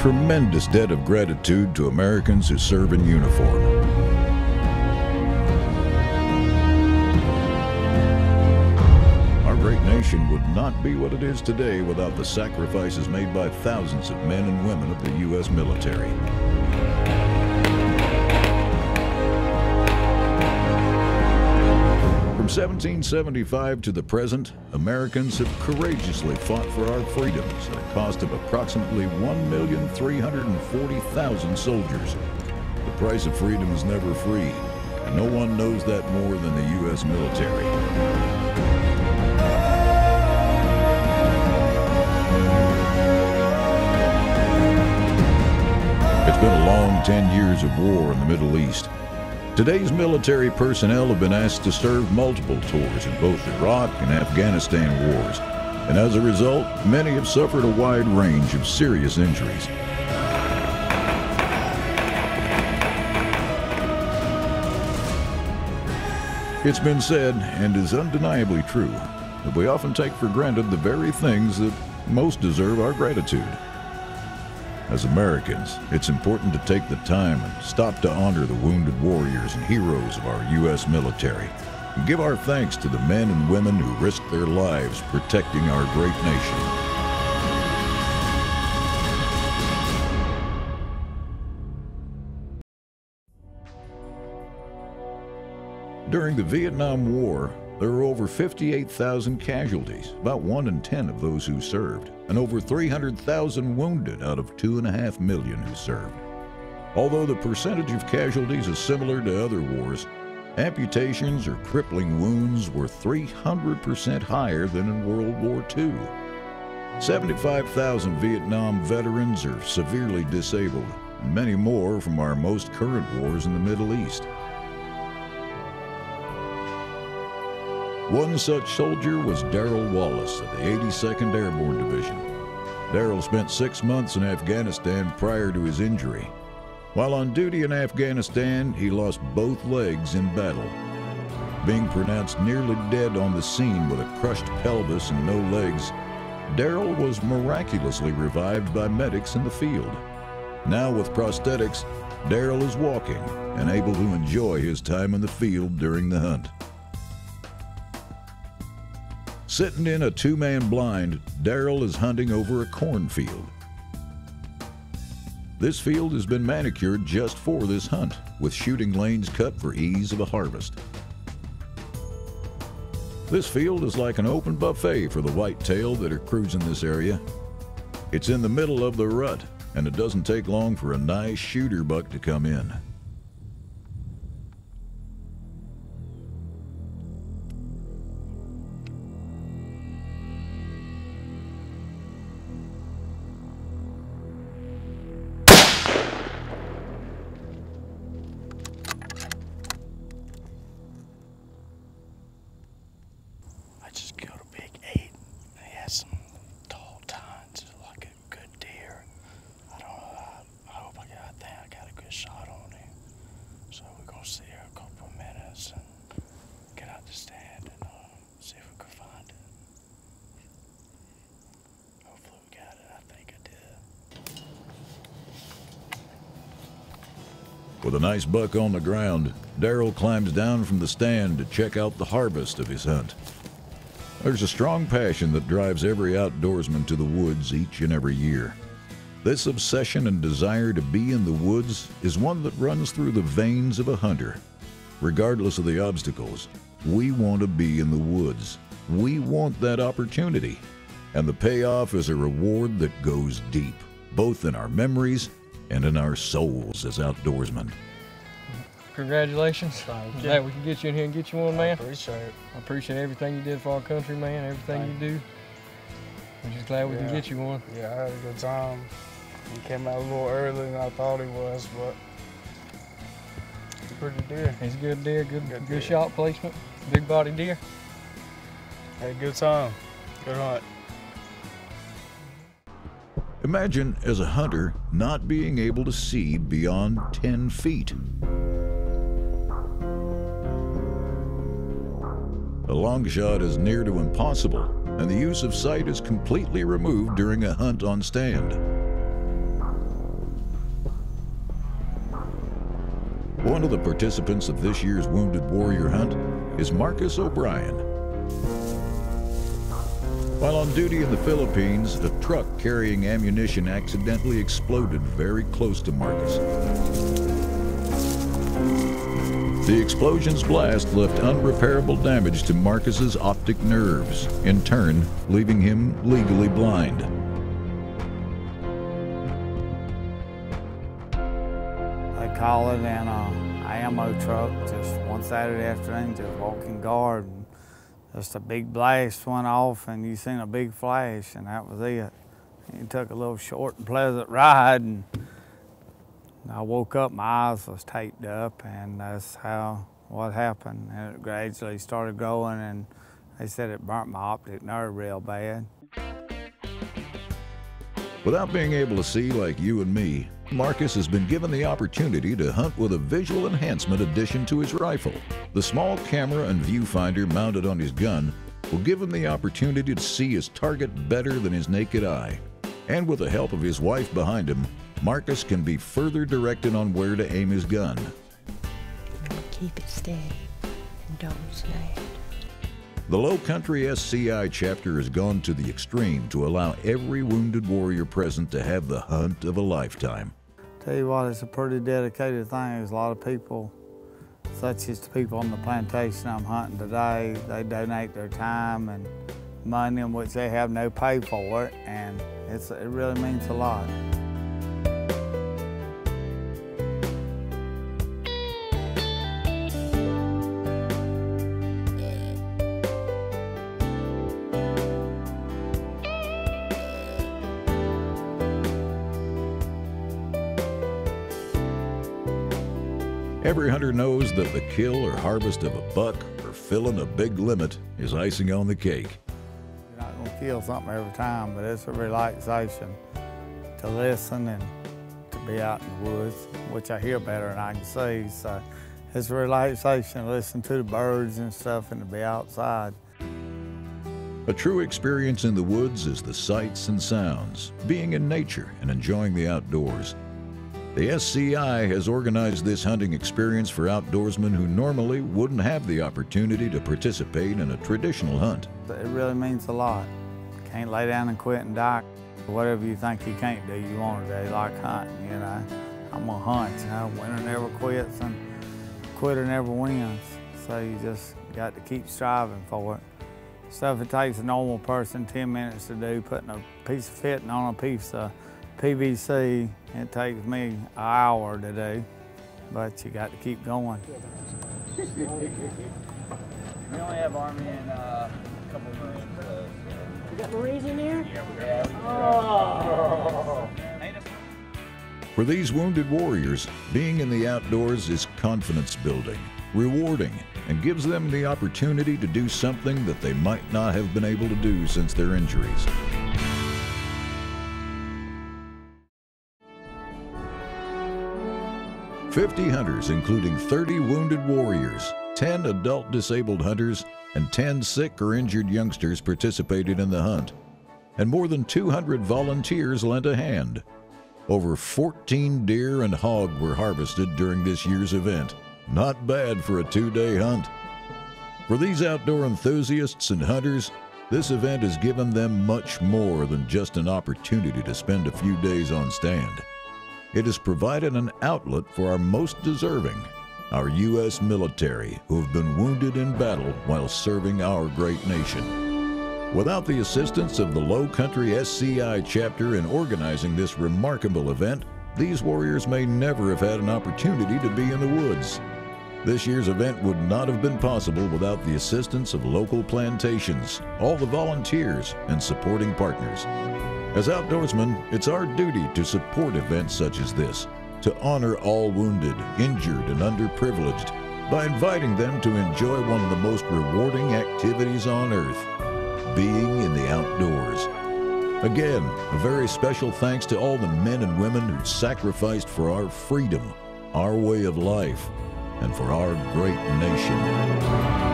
tremendous debt of gratitude to Americans who serve in uniform. Our great nation would not be what it is today without the sacrifices made by thousands of men and women of the U.S. military. From 1775 to the present, Americans have courageously fought for our freedoms at a cost of approximately 1,340,000 soldiers. The price of freedom is never free, and no one knows that more than the U.S. military. It's been a long 10 years of war in the Middle East. Today's military personnel have been asked to serve multiple tours in both Iraq and Afghanistan wars, and as a result, many have suffered a wide range of serious injuries. It's been said, and is undeniably true, that we often take for granted the very things that most deserve our gratitude. As Americans, it's important to take the time and stop to honor the wounded warriors and heroes of our U.S. military and give our thanks to the men and women who risked their lives protecting our great nation. During the Vietnam War, there were over 58,000 casualties, about 1 in 10 of those who served, and over 300,000 wounded out of 2.5 million who served. Although the percentage of casualties is similar to other wars, amputations or crippling wounds were 300% higher than in World War II. 75,000 Vietnam veterans are severely disabled, and many more from our most current wars in the Middle East. One such soldier was Darrell Wallace of the 82nd Airborne Division. Darrell spent 6 months in Afghanistan prior to his injury. While on duty in Afghanistan, he lost both legs in battle. Being pronounced nearly dead on the scene with a crushed pelvis and no legs, Darrell was miraculously revived by medics in the field. Now with prosthetics, Darrell is walking and able to enjoy his time in the field during the hunt. Sitting in a two-man blind, Darrell is hunting over a cornfield. This field has been manicured just for this hunt, with shooting lanes cut for ease of a harvest. This field is like an open buffet for the whitetail that are cruising this area. It's in the middle of the rut, and it doesn't take long for a nice shooter buck to come in. With a nice buck on the ground, Darrell climbs down from the stand to check out the harvest of his hunt. There's a strong passion that drives every outdoorsman to the woods each and every year. This obsession and desire to be in the woods is one that runs through the veins of a hunter. Regardless of the obstacles, we want to be in the woods. We want that opportunity. And the payoff is a reward that goes deep, both in our memories and in our souls as outdoorsmen. Congratulations. Thank you. Glad we can get you in here and get you one, man. I appreciate it. I appreciate everything you did for our country, man, everything you do. I'm just glad we can get you one. Yeah, I had a good time. He came out a little earlier than I thought he was, but he's a pretty deer. He's a good deer, good shot placement, big body deer. Had a good time, good hunt. Imagine, as a hunter, not being able to see beyond 10 feet. A long shot is near to impossible, and the use of sight is completely removed during a hunt on stand. One of the participants of this year's Wounded Warrior Hunt is Marcus O'Brien. While on duty in the Philippines, a truck carrying ammunition accidentally exploded very close to Marcus. The explosion's blast left unrepairable damage to Marcus's optic nerves, in turn leaving him legally blind. They call it an ammo truck, just one Saturday afternoon, just walking guard. And just a big blast went off and you seen a big flash and that was it. It took a little short and pleasant ride and I woke up, my eyes was taped up and that's what happened. And it gradually started growing and they said it burnt my optic nerve real bad. Without being able to see like you and me, Marcus has been given the opportunity to hunt with a visual enhancement addition to his rifle. The small camera and viewfinder mounted on his gun will give him the opportunity to see his target better than his naked eye. And with the help of his wife behind him, Marcus can be further directed on where to aim his gun. Keep it steady and don't slide. The Low Country SCI chapter has gone to the extreme to allow every wounded warrior present to have the hunt of a lifetime. Tell you what, it's a pretty dedicated thing. There's a lot of people, such as the people on the plantation I'm hunting today, they donate their time and money in which they have no pay for it, and it really means a lot. Every hunter knows that the kill or harvest of a buck or filling a big limit is icing on the cake. You're not gonna kill something every time, but it's a relaxation to listen and to be out in the woods, which I hear better than I can see. So it's a relaxation to listen to the birds and stuff and to be outside. A true experience in the woods is the sights and sounds, being in nature and enjoying the outdoors. The SCI has organized this hunting experience for outdoorsmen who normally wouldn't have the opportunity to participate in a traditional hunt. It really means a lot. Can't lay down and quit and die. Whatever you think you can't do, you want to do, like hunting, you know. I'm gonna hunt, you know, winner never quits and quitter never wins. So you just got to keep striving for it. Stuff it takes a normal person 10 minutes to do, putting a piece of fitting on a piece of PVC, it takes me an hour to do, but you got to keep going. We only have Army and a couple Marines. You got Marines in there? Yeah. Oh. For these wounded warriors, being in the outdoors is confidence building, rewarding, and gives them the opportunity to do something that they might not have been able to do since their injuries. "50 hunters, including 30 wounded warriors, 10 adult disabled hunters, and 10 sick or injured youngsters participated in the hunt. And more than 200 volunteers lent a hand. Over 14 deer and hog were harvested during this year's event. Not bad for a 2-day hunt. For these outdoor enthusiasts and hunters, this event has given them much more than just an opportunity to spend a few days on stand. It has provided an outlet for our most deserving, our U.S. military, who have been wounded in battle while serving our great nation. Without the assistance of the Low Country SCI chapter in organizing this remarkable event, these warriors may never have had an opportunity to be in the woods. This year's event would not have been possible without the assistance of local plantations, all the volunteers, and supporting partners. As outdoorsmen, it's our duty to support events such as this, to honor all wounded, injured, and underprivileged by inviting them to enjoy one of the most rewarding activities on earth, being in the outdoors. Again, a very special thanks to all the men and women who sacrificed for our freedom, our way of life, and for our great nation.